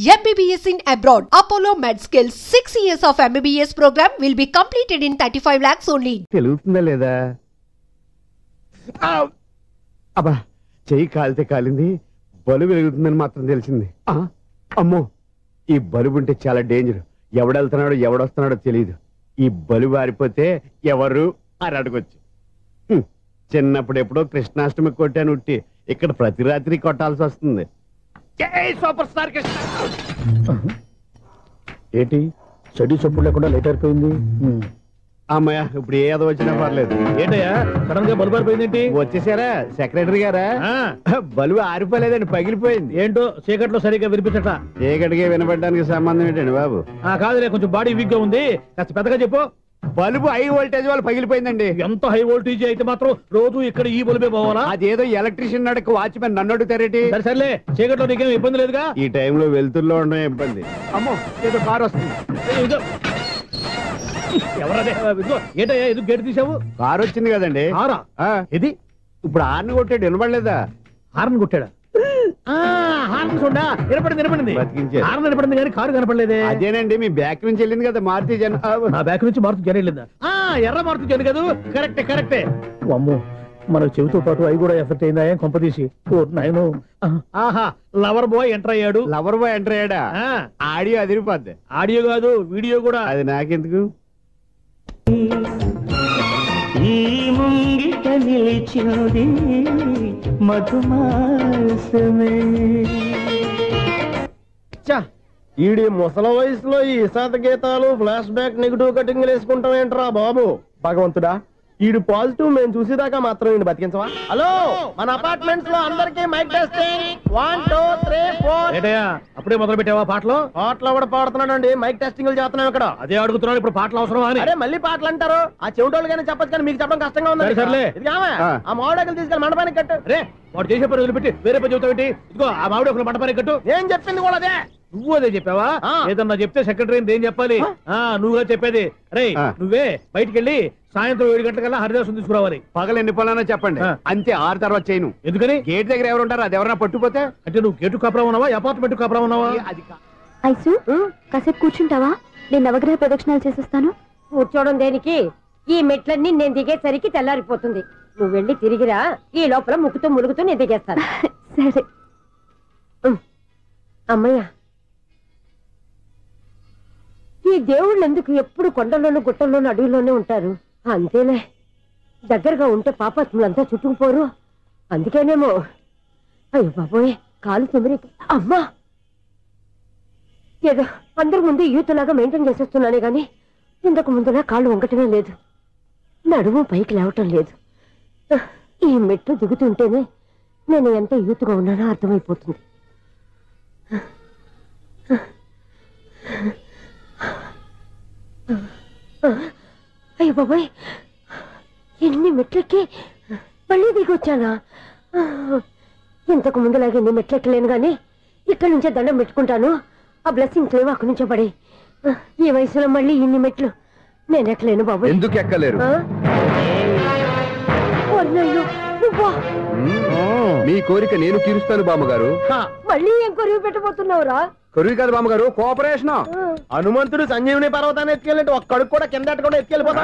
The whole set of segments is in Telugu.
MBBS in abroad. Apollo MedSkill 6 years of MBBS program will be completed in 35 lakhs only. తెలుస్తుందా లేదా? అబ్బా చెయ్యి కాలితే కాలింది, బలుబు వెలుగుతుందని మాత్రం తెలిసింది. అమ్మో, ఈ బలుబు ఉంటే చాలా డేంజర్. ఎవడెళ్తున్నాడో ఎవడొస్తున్నాడో తెలియదు. ఈ బలుబు ఆరిపోతే ఎవరు అని అడగొచ్చు. చిన్నప్పుడు ఎప్పుడో కృష్ణాష్టమి కొట్టాను ఉట్టి, ఇక్కడ ప్రతి రాత్రి కొట్టాల్సి వస్తుంది. Super star Krishna. ఏంటి చెడు చప్పుడు లేకుండా లేట్ అయిపోయింది? అమ్మయ్య, ఇప్పుడు ఏదో వచ్చినా పర్లేదు. ఏంటయ్యా సడన్ గా బలుబు ఆరిపోయింది? వచ్చేసారా సెక్రటరీ గారా? బలుబు ఆరిపోలేదండి, పగిలిపోయింది. ఏంటో చీకట్లో సరిగ్గా వినిపించట. చీకటికి వినపడడానికి సంబంధం ఏంటండి బాబు? కాదులే, కొంచెం బాడీ వీక్ గా ఉంది, కాస్త పెద్దగా చెప్పు. బల్బు హై వోల్టేజ్ వాళ్ళు పగిలిపోయిందండి. ఎంత హై వోల్టేజ్ అయితే మాత్రం రోజు ఇక్కడ ఈ బల్బే పోవాలా? అదేదో ఎలక్ట్రీషియన్ నడక వాచ్మెన్ నన్ను అడుగుతారేటి? సర్లే, చీకట్లో నీకేం ఇబ్బంది లేదుగా? ఈ టైంలో వెళ్తుల్లో ఉండడం ఇబ్బంది. అమ్మో, ఏదో కారు వస్తుంది. ఎవరదే? ఏంటయ్యా ఎందుకు గేట్ తీసావు? కారు వచ్చింది కదండి. ఇది ఇప్పుడు హార్న్ కొట్టాడు, వినపడలేదా? హార్న్ కొట్టాడా? వినపడింది కానీ కారు కనపడలేదే. అదేనండి, మీ బ్యాక్ నుంచి వెళ్ళింది కదా మారుతి జన. బ్యాక్ నుంచి మారుతి జన వెళ్ళిందా? ఎర్ర మారుతి జన కదా. కరెక్టే. అమ్మో, మనకు చెవితో పాటు అవి కూడా ఎఫెక్ట్ అయిందా కొంపదీసి? ఆహా, లవర్ బాయ్ ఎంటర్ అయ్యాడు. లవర్ బాయ్ ఎంటర్ అయ్యాడా? ఆడియో అదిరిపోద్ది. ఆడియో కాదు, వీడియో కూడా. అది నాకెందుకు? ఈ ముంగిట నిలిచింది మధుమాసమే. ఈడి ముసల వయసులో ఈ ఇసాత గీతాలు, ఫ్లాష్ బ్యాక్, నెగిటివ్ కటింగ్ వేసుకుంటాం ఏంట్రా బాబు? భగవంతుడా, ఈడు పాజిటివ్ మేము చూసేదాకా మాత్రం ఈయన బతికించవా? హలో, మన అపార్ట్మెంట్స్ లో అందరికీ మైక్ టెస్టింగ్. 1 2 3 4. ఏంటయ్యా అప్పుడే మొదలు పెట్టావా పాటలు? పాటలు కూడా పాడుతున్నాడు, మైక్ టెస్టింగ్ చేస్తున్నాం ఇక్కడ. అదే అడుగుతున్నాడు, ఇప్పుడు పాటలు అవసరమా అని. అరే మళ్ళీ పాటలు అంటారు, ఆ చెవిటోళ్ళు కానీ చెప్పచ్చు, కానీ మీకు చెప్పడం కష్టంగా ఉంది. సర్లే, ఆ మామిడాకులు తీసుకెళ్ళి మండపానికి కట్టు. రే, వాడు చేసే పని వదిలిపెట్టి వేరే పని చెబుతావేంటి? ఇదిగో ఆ మామిడి ఒక మంటపానికి కట్టు. ఏం చెప్పింది కూడా అదే. నువ్వు అదే చెప్పావా? ఏదన్నా చెప్తే సెక్రటరీ ఏం చెప్పాలి? నువ్వుగా చెప్పేది. రే, నువ్వే బయటికి వెళ్ళి సాయంత్రం 7 గంటలకల్లా హరిదాసు తీసుకురావాలి. పగలు ఎన్ని పనులన్నా చెప్పండి, అంతే. 6 తర్వాత చేయను. ఎందుకని? గేట్ దగ్గర ఎవరు ఉంటారు, అది ఎవరన్నా పట్టుపోతే. అంటే నువ్వు గేటు కాపురా ఉన్నావా, అపార్ట్మెంట్ కాపురా ఉన్నావా? ఐసు, కాసేపు కూర్చుంటావా? నేను నవగ్రహ ప్రదక్షిణాలు చేసేస్తాను. కూర్చోవడం దేనికి? ఈ మెట్లన్నీ నేను దిగేసరికి తెల్లారిపోతుంది. నువ్వు వెళ్ళి తిరిగిరా, ఈ లోపల ముక్కుతూ ములుగుతూ నేను దిగేస్తాను. సరే అమ్మయ్య. ఈ దేవుళ్ళు ఎందుకు ఎప్పుడు కొండల్లోనూ గుట్టల్లోనూ అడవిలోనే ఉంటారు? అంతేలే, దగ్గరగా ఉంటే పాపాత్ములంతా చుట్టుకుపోరు. అందుకేనేమో. అయ్యో బాబోయ్, కాలు తిమిరి. అమ్మా, ఏదో అందరి ముందు యూత్లాగా మెయింటైన్ చేసేస్తున్నానే గాని ఇంతకు ముందులా కాళ్ళు వంకటమే లేదు, నడుము పైకి లేవటం లేదు. ఈ మెట్లు దిగుతుంటేనే నేను ఎంత యూత్గా ఉన్నానో అర్థమైపోతుంది. అయ్యో బాబాయ్, ఎన్ని మెట్లెక్కి మళ్ళీ దిగొచ్చానా? ఇంతకు ముందులాగే ఎన్ని మెట్లెక్కలేను గాని ఇక్కడి నుంచే దండం పెట్టుకుంటాను. ఆ బ్లెస్సింగ్స్ లేవు అక్కడి నుంచే పడే. ఈ వయసులో మళ్ళీ ఇన్ని మెట్లు నేను ఎక్కలేను బాబు. ఎందుకు ఎక్కలేరు? మీ కోరిక నేను తీరుస్తాను బామ్మగారు. మళ్ళీ ఏం కొరివి పెట్టబోతున్నావురా? కొరివి కాదు బామ్మగారు, కోఆపరేషన్. హనుమంతుడు సంజీవుని పర్వతాన్ని ఎత్తుకెళ్ళినట్టు ఒక్కడికి కూడా కింద ఎట్టకుండా ఎత్తుకెళ్ళిపోతా.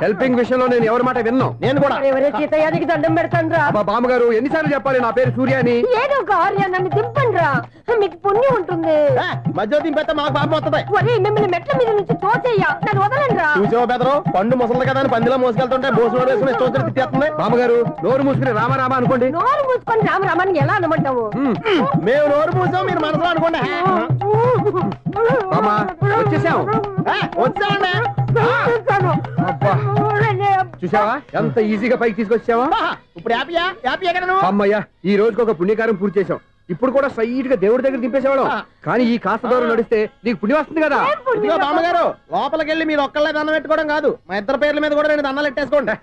హెల్పింగ్ విషయంలో నేను ఎవరి మాట విన్నా. నేను కూడా ఎవరే సీతయ్యానికి దండం పెడతాను రా. బామ్మగారు ఎన్నిసార్లు చెప్పాలి నా పేరు సూర్య అని? ఏదో ఒక ఆర్య, నన్ను దింపండి రా, మీకు పుణ్యం ఉంటుంది. మధ్య దింపేస్తే మాకు పాపం వస్తుంది. మిమ్మల్ని మెట్ల మీద నుంచి తోసేయ్యా, నన్ను వదలండి రా. చూసావా బెదరు, పండు ముసలి కదా అని పందిలో మోసుకెళ్తుంటే బోసు వేసుకుని ఇష్టం తిట్టేస్తుంది. బామ్మగారు నోరు మూసుకుని రామారామా అనుకోండి. నోరు మూసుకొని రామరామని ఎలా అనమంటావు? మేము నోరు మూసాం, మీరు మనసులో అనుకోండి. వచ్చేసాం. చూసావా ఎంత ఈజీగా పైకి తీసుకొచ్చావా? ఇప్పుడు అమ్మయ్యా, ఈ రోజుకి ఒక పుణ్యకారం పూర్తి చేసాం. ఇప్పుడు కూడా స్ట్రైట్ గా దేవుడి దగ్గర దింపేసేవాళ్ళం. కానీ ఈ కాస్త దూరం నడిస్తే నీకు పుణ్యం వస్తుంది కదా. బామ్మగారు లోపలికి వెళ్ళి మీరు ఒక్కళ్ళే దండం పెట్టుకోవడం కాదు, మా ఇద్దరు పేర్ల మీద కూడా నేను దండాలు పెట్టేసుకోండి.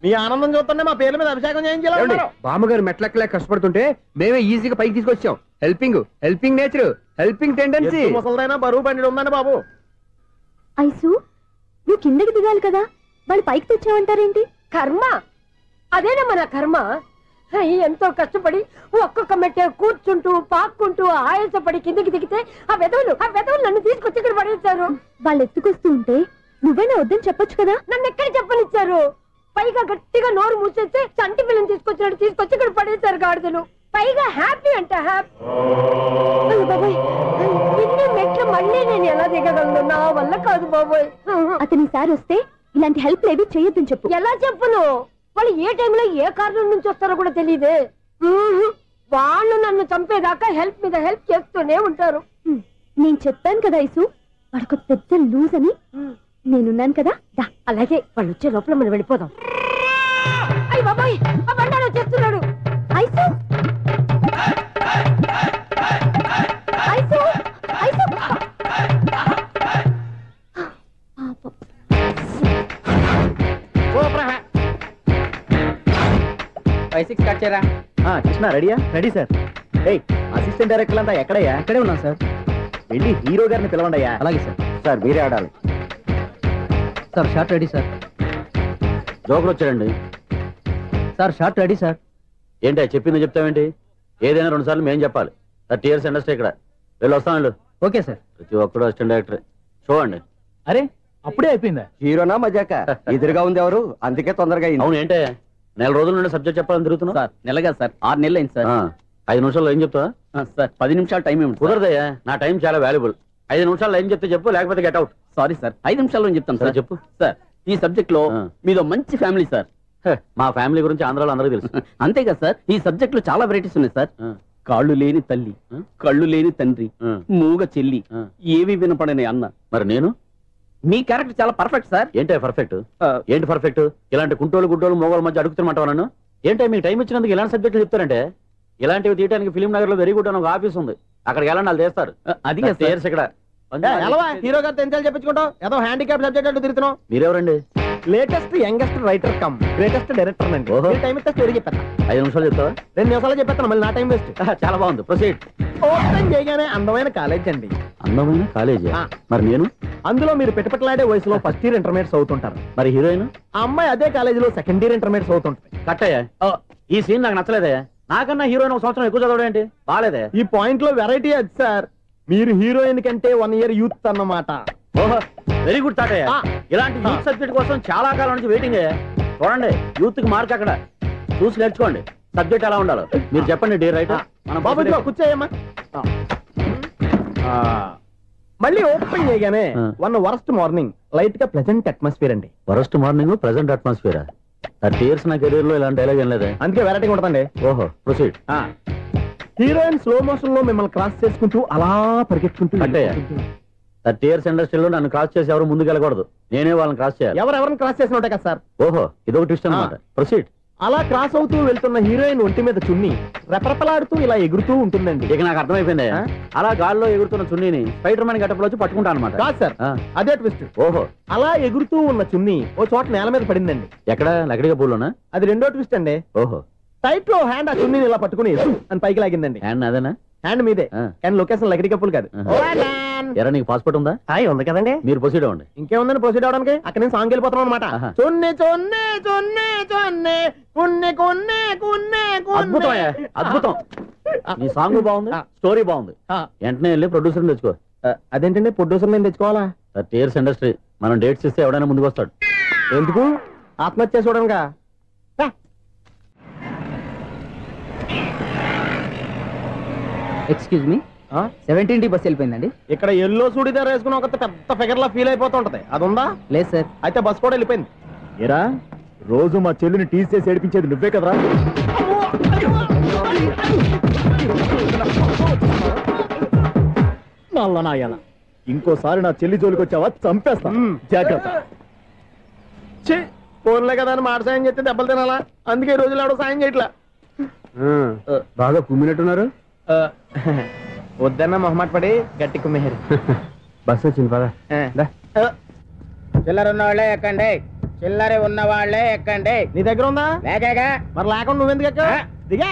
మీ ఆనందం చూస్తుంటే మా పేర్ల మీద అభిషేకం చేయించాలి. బామ్మగారు మెట్లెక్కలే కష్టపడుతుంటే మేమే ఈజీగా పైకి తీసుకొచ్చాం. Helping nature, helping tendency. ముసలిదైనా బరువు బండి ఉందండి బాబు. ఐసు, నువ్వు కిందకి దిగాలి కదా, వాళ్ళు పైకి తెచ్చావంటారేంటి? కర్మ, అదేనమ్మా నా కర్మ. ఎంతో కష్టపడి ఒక్కొక్క మెట్టే కూర్చుంటూ పాక్కుంటూ ఆయాసపడి కిందికి దిగితే ఆ వెధవులు నన్ను తీసుకొచ్చి ఇక్కడ పడేశారు. వాళ్ళు ఎత్తుకొస్తూ ఉంటే నువ్వైనా వద్దని చెప్పొచ్చు కదా. నన్ను ఎక్కడ చెప్పనిచ్చారు? పైగా గట్టిగా నోరు మూసేస్తే చంటి పిల్లని తీసుకొచ్చినట్టు తీసుకొచ్చి ఇక్కడ పడేశారు గాడిదలు. పైగా హ్యాపీ అంట హ్యాపీ. బాబాయ్ ఇన్ని మెట్లు మళ్ళీ నేను ఎలా దిగగలను? నా వల్ల కాదు బాబాయ్. అతని సార్ వస్తే ఇలాంటి హెల్ప్ లేవి చేయొద్దని చెప్పు. ఎలా చెప్పును? వాళ్ళు ఏ టైంలో ఏ కారణం నుంచి వస్తారో కూడా తెలియదే. వాళ్ళు నన్ను చంపేదాకా హెల్ప్ మీద హెల్ప్ చేస్తూనే ఉంటారు. నేను చెప్పాను కదా ఐసు, వాడొక పెద్ద లూజ్ అని. నేనున్నాను కదా. అలాగే వాళ్ళు వచ్చే లోపల మనం వెళ్ళిపోదాం. అయ్య బాబాయ్ ఆ బండారు వచ్చేస్తున్నాడు. ఐసు ఐసు ఐసు 5-6 కట్ చేయరా. కృష్ణ రెడీయా? Ready sir. అసిస్టెంట్ డైరెక్టర్ అంతా ఎక్కడయ్యా? ఇక్కడే ఉన్నాం సార్. వెళ్ళి హీరో గారిని పిలవండియా. అలాగే సార్. సార్ మీరే ఆడాలి సార్. Short ready sir. జోకులు వచ్చాడండి సార్. Short ready sir. ఏంటి చెప్పింది చెప్తావేంటి? ఏదైనా 2 సార్లు మేం చెప్పాలి. 30 years ఇండస్ట్రీ ఇక్కడ. వెళ్ళి వస్తాను వెళ్ళు. Okay sir. ప్రతి ఒక్కడు అసిస్టెంట్ డైరెక్టర్. చూడండి. అరే అప్పుడే అయిపోయిందా? హీరోనా మజాక? ఎదురుగా ఉంది ఎవరు, అందుకే తొందరగా అయింది. అవును ఏంటే నెల రోజుల నుండి సబ్జెక్ట్ చెప్పాలని తిరుగుతున్నావు? సార్ నెలగా సార్ 6 నెలలు అయింది సార్. 5 నిమిషాల్లో ఏం చెప్తావా? సార్ 10 నిమిషాలు టైం ఏమి కుదరదయ్యా, నా టైం చాలా వాల్యుబుల్. 5 నిమిషాల్లో ఏం చెప్తే చెప్పు, లేకపోతే గెట్ అవుట్. సారీ సార్, 5 నిమిషాల్లో చెప్తాను సార్. చెప్పు సార్. ఈ సబ్జెక్ట్ లో మీదో మంచి ఫ్యామిలీ సార్. మా ఫ్యామిలీ గురించి ఆంధ్రాలో అందరికీ తెలుసు. అంతే కదా సార్, ఈ సబ్జెక్ట్ లో చాలా వెరైటీస్ ఉన్నాయి సార్. కాళ్ళు లేని తల్లి, కళ్ళు లేని తండ్రి, మూగ చెల్లి, ఏవి వినపడని అన్న. మరి నేను? మీ క్యారెక్టర్ చాలా పర్ఫెక్ట్ సార్. ఏంటే పర్ఫెక్ట్? ఏంటి పర్ఫెక్ట్? ఇలాంటి కుంటోలు గుడ్డోలు మోగోల మధ్య అడుగుతున్నమాట నన్ను. ఏంటో మీకు టైం ఇచ్చినందుకు ఇలాంటి సబ్జెక్టులు చెప్తారంటే? ఇలాంటివి తీయడానికి ఫిలిం నగర్ లో వెరీ గుడ్ అని ఒక ఆఫీస్ ఉంది, అక్కడికి వెళ్ళండి, వాళ్ళు చేస్తారు. అది ఇక్కడ హీరో గారు తెంచాలి చెప్పించుకుంటావు ఏదో హ్యాండిక్యాప్ సబ్జెక్ట్ అంటూ తిరుగుతున్నావు. మీరెవరండి? Latest youngest writer cum greatest director అండి. టైం ఇస్తే స్టోరీ చెప్పేస్తా. 5 నిమిషాలు చెప్తావా? 2 నిమిషాలు చెప్పేస్తాను, మళ్ళీ నా టైం వేస్ట్. చాలా బాగుంది, ప్రొసీడ్. ఓపెన్ చేయగానే అందమైన కాలేజ్ అండి. అందమైన కాలేజీ? మరి నేను? అందులో మీరు పెట్టుపట్లాడే వయసులో ఫస్ట్ ఇయర్ ఇంటర్మీడియట్స్ అవుతుంటారు. మరి హీరోయిన్? ఆ అమ్మాయి అదే కాలేజీలో సెకండ్ ఇయర్ ఇంటర్మీడియట్స్ అవుతుంటారు. కట్టయ్యా, ఈ సీన్ నాకు నచ్చలేదే. నాకన్నా హీరోయిన్ 1 సంవత్సరం ఎక్కువ చదవడం ఏంటి? బాలేదే. ఈ పాయింట్ లో వెరైటీ అది సార్. మీరు హీరోయిన్ కంటే 1 year యూత్ అన్నమాట. ఓహో, వెరీ గుడ్ థాట్. ఇలాంటి యూత్ సబ్జెక్ట్ కోసం చాలా కాలం నుంచి వెయిటింగ్. చూడండి, యూత్ కి మార్క్ అక్కడ చూసి నేర్చుకోండి. సబ్జెక్ట్ ఎలా ఉండాలో మీరు చెప్పండి. డే రైట్ బాబు కూర్చోయమ్మా. మళ్ళీ ఓపెన్ చేయగానే 1 వరస్ట్ మార్నింగ్, లైట్ గా ప్లెజెంట్ అట్మాస్ఫియర్ అండి. Worst morning, present atmosphere. 30 years నా కెరీర్ లో ఇలాంటి డైలాగ్ ఏం లేదే. అందుకే వెరైటీ ఉంటుందండి. ఓహో, ప్రొసీడ్. హీరోయిన్ స్లో మోషన్ లో మిమ్మల్ని క్రాస్ చేసుకుంటూ అలా పరిగెట్టుకుంటూ అంటే 30 years ఇండస్ట్రీలో నన్ను క్రాస్ చేసి ఎవరు ముందుకు వెళ్ళకూడదు, నేనే వాళ్ళని క్రాస్ చేయాలి. ఎవరెవరిని క్రాస్ చేసిన ఉంటాయి కదా సార్. ఓహో, ఇదొక ట్విస్ట్ అన్నమాట. ప్రొసీడ్. అలా క్రాస్ అవుతూ వెళ్తున్న హీరోయిన్ ఒంటి మీద చున్ని రెపరెపలాడుతూ ఇలా ఎగురుతూ ఉంటుందండి. ఇక నాకు అర్థమైపోయింది. అలా గాల్లో ఎగురుతున్న చున్నీని స్పైడర్ మ్యాన్ గెటప్లో వచ్చి పట్టుకుంటాను అనమాట. కాదు సార్, అదే ట్విస్ట్. ఓహో, అలా ఎగురుతూ ఉన్న చున్ని ఓ చోట నేల మీద పడిందండి. ఎక్కడ? లకడిగా పూలోనా? అది రెండో ట్విస్ట్ అండి. ఓహో, టైట్ లో హ్యాండ్ ఆ చున్నీని ఇలా పట్టుకుని అని పైకి లాగిందండి. హ్యాండ్ అదేనా? హ్యాండ్ మీదే, కానీ లొకేషన్ లకడి కప్పులు కాదు. ఎరా, నీకు పాస్పోర్ట్ ఉందా? ఉంది కదండి. మీరు ప్రొసీడ్ అవ్వండి. ఇంకేముందని ప్రొసీడ్ అవడానికి? అక్కడ నేను సాంగ్ వెళ్ళిపోతున్నాం అనమాట. చున్ని చున్ని చున్ని చున్ని కున్ని కున్ని కున్ని. అద్భుతం, అద్భుతం. నీ సాంగ్ బాగుంది, స్టోరీ బాగుంది. వెంటనే వెళ్ళి ప్రొడ్యూసర్ తెచ్చుకో. అదేంటండి ప్రొడ్యూసర్ నేను తెచ్చుకోవాలా? 30 years ఇండస్ట్రీ, మనం డేట్స్ ఇస్తే ఎవడైనా ముందుకు వస్తాడు. ఎందుకు? ఆత్మహత్య చూడనుగా. Excuse me, 17D bus వెళ్ళిపోయిందండి. ఇక్కడ ఎల్లో చూడిదార్ వేసుకుని ఒక పెద్ద ఫిగర్ లా ఫీల్ అయిపోతుంటది, అది ఉందా? లేదు సార్. అయితే బస్ కూడా వెళ్ళిపోయింది. ఏరా, రోజు మా చెల్లిని టీస్ చేసి ఏడిపించేది నువ్వే కదరా? నల్ల నాయన, ఇంకోసారి నా చెల్లి జోలికి వచ్చావా చంపేస్తా, జాగ్రత్త. ఫోన్లే కదా అని మాట సాయం చేస్తే దెబ్బలు తినాలా? అందుకే ఈ రోజులు ఎవడో సాయం చేయట్లా. బాగా కుమ్మినట్టున్నారు. వద్దన్న మొహమాట పడి గట్టి కుమ్మేరు. బస్ వచ్చింది పదా. చిల్లర ఉన్న వాళ్ళే ఎక్కండి, చిల్లర ఉన్న వాళ్ళే ఎక్కండి. నీ దగ్గర ఉందా? లేకగా. మరి లేకుండా నువ్వెందుకు ఎక్క? దిగా.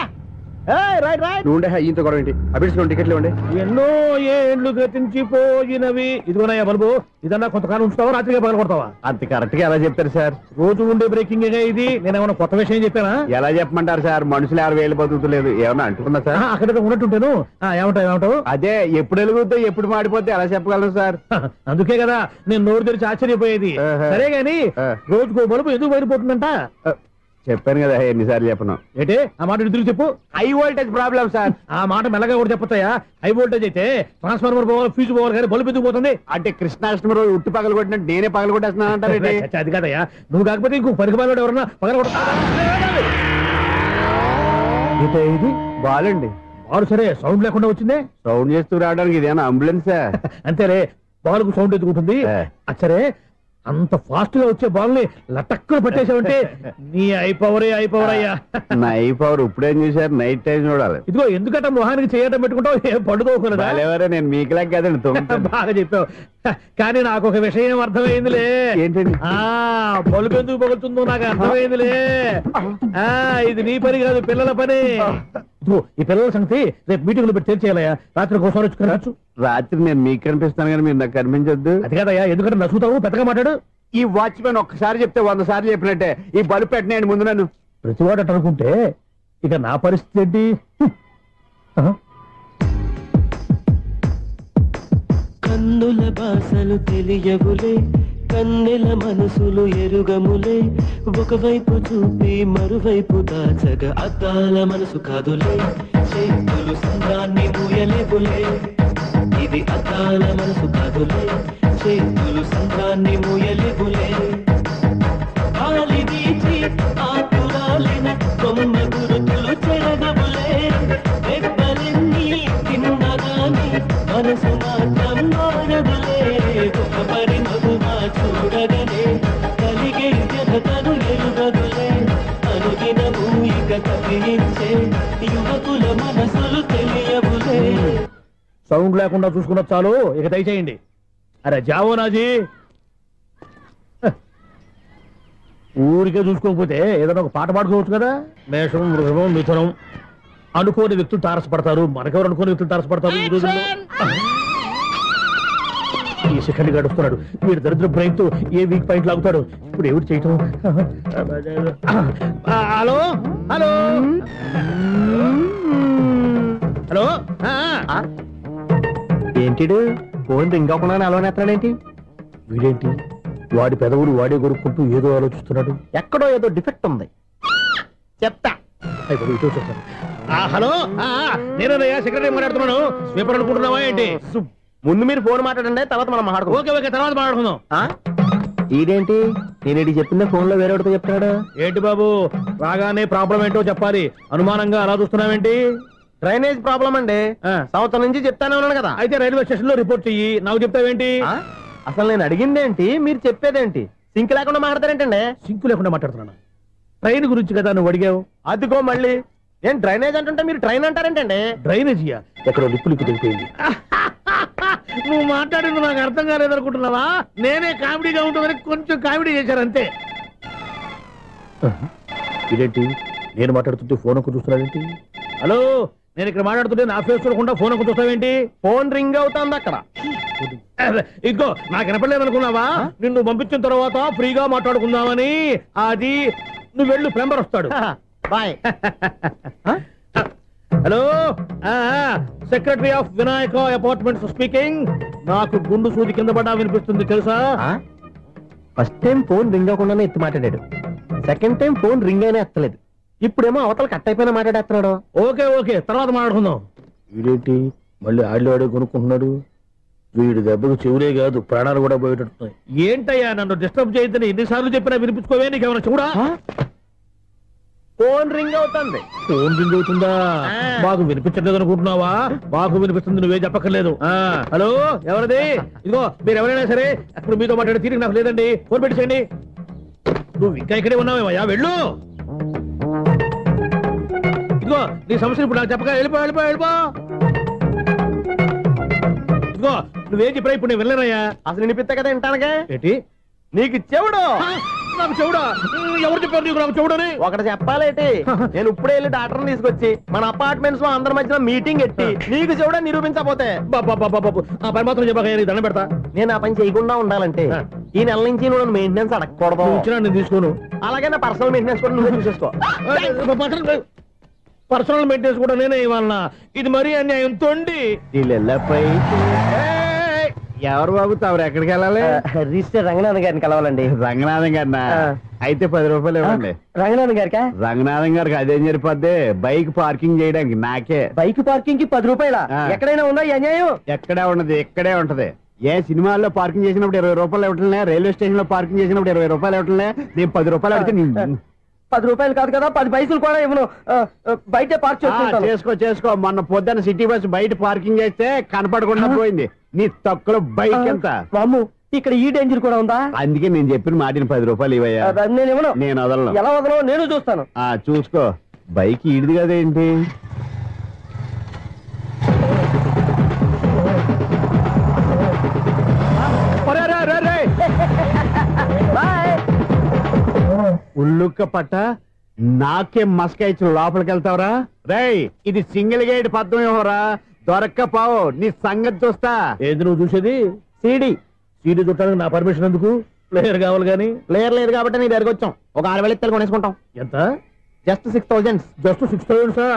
రైట్ రైట్ నువ్వు ఉండే ఈయంతో గొడవ ఏంటి? అభిడిచిన టికెట్లు ఇవ్వండి. ఎన్నో ఏండ్లు గతించిపోయినవి. ఇదిగోనయ్యా బల్బు, ఇదన్నా కొంతకాలం ఉంచుతావా, రాత్రిగా పగల కొడతావా? అంత కరెక్ట్ గా ఎలా చెప్తారు సార్? రోజు ఉండే బ్రేకింగ్ ఇది. నేనేమన్నా కొత్త విషయం చెప్పానా? ఎలా చెప్పమంటారు సార్? మనుషులు 60,000 బతుకుతలేదు. ఏమన్నా అంటున్నా సార్? అక్కడ ఉన్నట్టుంటాను. ఏమంటావు? అదే ఎప్పుడు వెలుగుతో ఎప్పుడు మాడిపోతే ఎలా చెప్పగలను సార్? అందుకే కదా నేను నోరు తెరిచి ఆశ్చర్యపోయేది. సరే గాని రోజుకో బలుపు ఎందుకు బయటపోతుందంట? చెప్పాను కదా ఎన్నిసార్లు చెప్పను. ఏంటే ఆ మాట ఇద్దరు చెప్పు. High voltage problem sir. ఆ మాట మెల్లగా కూడా చెప్పొచ్చాయా? హై వోల్టేజ్ అయితే ట్రాన్స్ఫార్మర్ పోవాలి, ఫ్యూజ్ పోవాలి, కానీ బల్బు ఎందుకు పోతుంది? అంటే కృష్ణాష్టమి రోజు ఉట్టి పగలు కొట్టినట్టు నేనే పగలు కొట్టేస్తున్నాను అంటారు. అది కాదయ్యా, నువ్వు కాకపోతే ఇంకో పనికి బాలు ఎవరన్నా పగల కొడతా. ఇది బాలండి. బాలు సరే సౌండ్ లేకుండా వచ్చిందే. సౌండ్ చేస్తూ రావడానికి ఇదేనా అంబులెన్సా? అంతేలే, బాలుకు సౌండ్ ఎత్తుకుంటుంది. సరే అంత ఫాస్ట్ గా వచ్చే బాల్ ని లటక్కులు పట్టేసావంటే నీ ఐ పవర్ అయ్యా. నై పవర్ ఇప్పుడేం చూసారు? నైట్ టైం చూడాలి. ఇదిగో ఎందుకంటే మొహానికి చేయటం పెట్టుకుంటావు, ఏం పండుకోకూడదా? నేను మీకులా కదండి. బాగా చెప్పావు. కానీ నాకు ఒక విషయం అర్థమైందిలే. ఏంటండి? బల్బు ఎందుకు పగులుతుందో నాకు అర్థమైందిలే. ఇది నీ పని కాదు, పిల్లల పని. ఈ పిల్లల సంగతి రేపు మీటింగ్ లో పెట్టి తెలిసేయాలయ్యా. రాత్రి ఒకసారి వచ్చి కనొచ్చు. రాత్రి నేను మీకు కనిపిస్తాను కానీ మీరు నాకు కనిపించొద్దు. అది కాదయ్యా, ఎందుకంటే నచ్చుతావు, పెద్దగా మాట్లాడు. ఈ వాచ్మెన్ ఒక్కసారి చెప్తే 100 సార్లు చెప్పినట్టే. ఈ బల్బు పెట్టినాయండి ముందు నన్ను. ప్రతివాడట అనుకుంటే ఇక నా పరిస్థితి ఏంటి? కన్నుల భాషలు తెలియవులే, కన్నెల మనసులు ఎరుగములే, ఒకవైపు చూపి మరువైపు దాచగా అద్దాల మనసు కాదులే, చేతులు సంద్రాన్ని మూయలేవులే, ఇది అద్దాల మనసు కాదులే, చేతులు సంద్రాన్ని మూయలేవులే, గాలి వీచి ఆకురాలిన కొమ్మ గురుతులు చెరగవులే, దెబ్బలెన్ని తిన్నగాని మనసు మాత్రం మారదులే, ఒక పరిమగుమా చూడగలే, కలిగే జగతను ఎరుగదులే, అనుదినము ఇక కదిలించే యువకుల మనసులు తెలియవులే. సౌండ్ లేకుండా చూసుకున్న చాలు, ఇక దయచేయండి. అరే జావో నాజీ, ఊరికే చూసుకోకపోతే ఏదైనా ఒక పాట పాడుకోవచ్చు కదా. మేషం, వృషభం, మిథునం అనుకోని వ్యక్తులు తారసపడతారు. మనకెవరు అనుకోని వ్యక్తులు తారసపడతారు ఈ రోజుల్లో? ఈ సెకండ్ గడుస్తున్నాడు వీడు దరిద్ర బ్రెయిన్ తో ఏ వీక్ పాయింట్ లాగుతాడు. ఇప్పుడు ఎవరు చేయటం? Hello hello hello. ఏంటిడు ఫోన్ రింగ్ అవ్వకుండా అలవనేస్తాడేంటి? వీడేంటి వాడి పెదవులు వాడే కొరుక్కుంటూ ఏదో ఆలోచిస్తున్నాడు. ఎక్కడో ఏదో డిఫెక్ట్ ఉంది. చెప్తా. హలో, నేనయ్యా సెక్రటరీ మాట్లాడుతున్నాను. స్వీపర్ అనుకుంటున్నావా ఏంటి? ముందు మీరు ఫోన్ మాట్లాడండి, తర్వాత మనం మాట్లాడుకో. ఓకే ఓకే, తర్వాత మాట్లాడుకుందాం. ఇదేంటి నేను చెప్పిందే ఫోన్ లో వేరే ఒకటి చెప్తాడు. ఏంటి బాబు, రాగానే ప్రాబ్లం ఏంటో చెప్పాలి. అనుమానంగా అలా చూస్తున్నావేంటి? డ్రైనేజ్ ప్రాబ్లం అండి. సంవత్సరం నుంచి చెప్తానే ఉన్నాను కదా. అయితే రైల్వే స్టేషన్ లో రిపోర్ట్ చెయ్యి. నాకు చెప్తావేంటి? అసలు నేను అడిగిందేంటి, మీరు చెప్పేదేంటి? సింక్ లేకుండా మాట్లాడతారేంటండి? సింక్ లేకుండా మాట్లాడుతున్నాను. ట్రైన్ గురించి కదా నువ్వు అడిగావు. అదిగో మళ్ళీ ఏం డ్రైనేజ్ అంటుంటే మీరు ట్రైన్ అంటారేంటండి? డ్రైనేజీయా? ఎక్కడో లిప్పులిక్కు తెలిపోయింది. నువ్వు మాట్లాడింది నాకు అర్థం కాలేదనుకుంటున్నావా? నేనే కామెడీగా ఉంటుందని కొంచెం కామెడీ చేశారు అంతే. ఇదేంటి నేను మాట్లాడుతుంటే ఫోన్ ఒక్క చూస్తున్నావేంటి? హలో, నేను ఇక్కడ మాట్లాడుతుంటే నా ఫేస్ చూడకుండా ఫోన్ ఒక్క చూస్తావేంటి? ఫోన్ రింగ్ అవుతుంది అక్కడ. ఇదిగో నాకు వినపడలేదనుకున్నావా? నిన్ను పంపించిన తర్వాత ఫ్రీగా మాట్లాడుకుందామని. అది నువ్వు వెళ్ళు, ప్లంబర్ వస్తాడు. Bye. Hello, secretary of Vinayaka apartments speaking. నాకు గుండు సూది కింద పడ్డా వినిపిస్తుంది తెలుసా? ఫస్ట్ టైం ఫోన్ రింగ్ అవ్వకుండానే ఎత్తి మాట్లాడాడు. సెకండ్ టైం ఫోన్ రింగ్ అయినా ఎత్తలేదు. ఇప్పుడేమో అవతల కట్ అయిపోయినా మాట్లాడేస్తున్నాడు. ఓకే ఓకే, తర్వాత మాట్లాడుకుందాం. వీడేంటి మళ్ళీ ఆడే కొనుక్కుంటున్నాడు? వీడి దెబ్బకు చెవులే కాదు ప్రాణాలు కూడా పోయేటట్టున్నాయి. ఏంటయ్యా నన్ను డిస్టర్బ్ చేయొద్దని ఎన్నిసార్లు చెప్పినా వినిపించుకోవే? నీకేమైనా చూడా? ఫోన్ రింగ్ అవుతుంది. ఫోన్ రింగ్ అవుతుందా? మాకు వినిపించట్లేదు అనుకుంటున్నావా? మాకు వినిపిస్తుంది, నువ్వే చెప్పక్కర్లేదు. హలో, ఎవరిది? ఇదిగో మీరు ఎవరైనా సరే ఇప్పుడు మీతో మాట్లాడే తీరిక నాకు లేదండి. ఫోన్ పెట్టేసేయండి. నువ్వు ఇంకా ఇక్కడే ఉన్నావేమయ్యా, వెళ్ళు. ఇదిగో నీ సమస్యలు ఇప్పుడు నాకు చెప్పక వెళ్ళిపో వెళ్ళిపో వెళ్ళిపో. ఇదిగో నువ్వేం చెప్పరా ఇప్పుడు నేను వెళ్ళానయ్యా. అసలు వినిపిస్తా కదా వింటానగా. ఏంటి నీకు చెవుడు నాకు చెవుడా? ఎవరు చెప్పారు నీకు నాకు చెవుడని? ఒకటి చెప్పాలేటి, నేను ఇప్పుడే వెళ్ళి డాక్టర్ని తీసుకొచ్చి మన అపార్ట్మెంట్స్ లో అందరి మధ్యన మీటింగ్ ఎట్టి నీకు చెవుడా నిరూపించకపోతే ఆ పని మాత్రం చెప్పక దండం పెడతా. నేను ఆ పని చేయకుండా ఉండాలంటే ఈ నెల నుంచి నువ్వు మెయింటెనెన్స్ అడగకూడదు. ఇచ్చినా నేను తీసుకోను. అలాగే నా పర్సనల్ మెయింటెనెన్స్ కూడా నువ్వే చూసేసుకో. పర్సనల్ మెయింటెనెన్స్ కూడా నేనే ఇవ్వాలన్నా? ఇది మరీ అన్యాయం తోండి. ఎవరు బాబు తమరు ఎక్కడికి వెళ్ళాలి? రిజిస్టర్ రంగనాథ్ గారిని కలవాలండి. రంగనాథం గారినా? అయితే 10 రూపాయలు ఇవ్వండి. రంగనాథ్ గారికా? రంగనాథం గారికి అదేం సరిపోద్ది, బైక్ పార్కింగ్ చేయడానికి నాకే. బైక్ పార్కింగ్ కి 10 రూపాయల? ఎక్కడైనా ఉందా ఈ అన్యాయం? ఎక్కడే ఉన్నది, ఇక్కడే ఉంటది. ఏ సినిమాల్లో పార్కింగ్ చేసినప్పుడు 20 రూపాయలు ఇవ్వట్లే, రైల్వే స్టేషన్ లో పార్కింగ్ చేసినప్పుడు 20 రూపాయలు ఇవ్వట్లే, నేను 10 రూపాయలు అడిగితే 10 రూపాయలు కాదు కదా, 10 పైసలు కూడా ఇవ్వను. బయట పార్క్ చేసుకో. మొన్న పొద్దున్న సిటీ బస్ బయట పార్కింగ్ చేస్తే కనపడకుండా పోయింది. నీ తక్కువ బైక్ ఎంత? మాము ఇక్కడ ఈ డేంజర్ కూడా ఉందా? అందుకే నేను చెప్పిన మాటిని 10 రూపాయలు ఇవ్వయా. నేను ఇవ్వను. నేను వదలను. ఎలా వదలను నేను చూస్తాను. చూసుకో. బైక్ ఈడిది కదేంటి? ఉల్లుక్క పట్ట నాకే మస్క ఇచ్చిన లోపలికి వెళ్తావరా? రేయ్, ఇది సింగిల్ గేట్ పద్మం ఇవ్వరా, దొరక్కపోవు నీ సంగతి చూస్తా. ఏది నువ్వు చూసేది? సీడీ చుట్టానికి నా పర్మిషన్ ఎందుకు? ప్లేయర్ కావాలి గానీ. ప్లేయర్ లేదు కాబట్టి నీ దగ్గరకు వచ్చాం. ఒక 6,000 ఇత్తలు కొనేసుకుంటాం. ఎంత? జస్ట్ 6,000. జస్ట్ 6,000?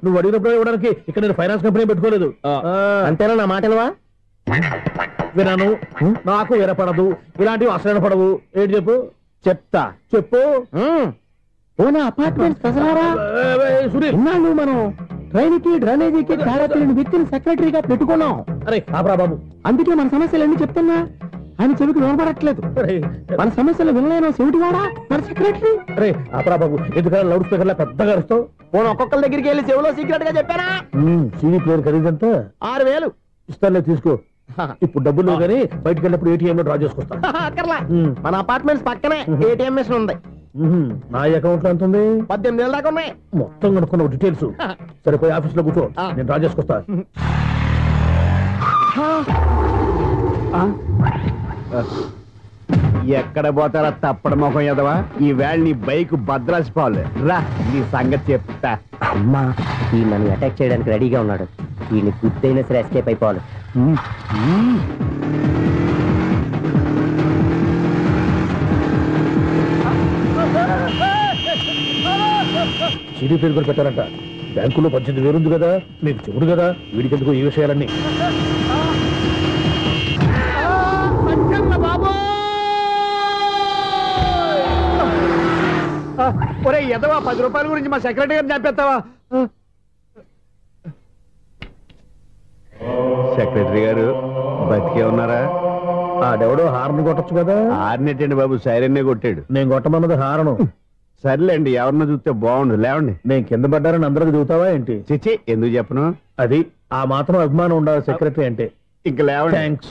నువ్వు అడిగినప్పుడు ఇవ్వడానికి ఇక్కడ నేను ఫైనాన్స్ కంపెనీ పెట్టుకోలేదు. అంతేనా? నా మాటలువా? వినాను, నాకు వినపడదు, ఇలాంటివి అసలు పడవు. ఏంటి చెప్పు? చెప్తా. చెప్పు. అపార్ట్మెంట్ సునీల్, మనం ట్రైన్కి డ్రైనేజీకి తేడా తెలియని వ్యక్తిని సెక్రటరీగా పెట్టుకున్నాం. అరే ఆపరా బాబు, అందుకే మన సమస్యలన్నీ చెప్తున్నా. ఆయన చెవికి వినపడట్లేదు. మన సమస్యలు వినలేను చెవిటివాడా మన సెక్రటరీ. అరే ఆపరా బాబు, ఎందుకన్నా లౌడ్ స్పీకర్ లా పెద్దగా అరుస్తావు? ఒక్కొక్కరి దగ్గరికి వెళ్ళి చెవిలో సీక్రెట్ గా చెప్పానా? CD player ఖరీదంతా 6,000. ఇస్తానులే, తీసుకో. ఇప్పుడు డబ్బులు లేవు కానీ బయటకు వెళ్ళినప్పుడు ఏటీఎం లో డ్రా చేసుకొస్తా. మన అపార్ట్మెంట్స్ పక్కనే ఏటీఎం మిషన్ ఉంది. నా అకౌంట్ లో ఎంత ఉంది? 18,000 దాకా ఉన్నాయి. మొత్తం కనుక్కున్న డీటెయిల్స్. సరిపోయి ఆఫీస్ లో కూర్చో, నేను డ్రా చేసుకొస్తా. ఎక్కడ పోతారా తప్పడ మొఖం ఎదవా? ఈ వేళ నీ బైక్ భద్రాసిపోవాలి. రా, నీ సంగతి చెప్తా. అమ్మా, ఈ నన్ను అటాక్ చేయడానికి రెడీగా ఉన్నాడు. ఈయన గుద్దైనా సరే ఎస్కేప్ అయిపోవాలి. సీడీ ప్లేయర్ కూడా పెట్టారంట. బ్యాంకులో 18,000 ఉంది కదా, నీకు చెబుడు కదా, వీడికి ఎందుకు ఈ విషయాలన్నీ? ఒరే ఎదవా, 10 రూపాయల గురించి మా సెక్రటరీ గారిని చంపేస్తావా? సెక్రటరీ గారు బతికే ఉన్నారా? ఆడెవడో హార్న్ కొట్టచ్చు కదా. హార్నెట్టండి బాబు, సైరన్నే కొట్టాడు. నేను కొట్టమన్నది హారను. సర్లేండి, ఎవరినో చూస్తే బాగుండు. లేవండి. నేను కింద పడ్డారని అందరికి చూతావా ఏంటి? చిచ్చి, ఎందుకు చెప్పను? అది ఆ మాత్రం అభిమానం ఉండాలి సెక్రటరీ అంటే. ఇంక లేవండి. థ్యాంక్స్.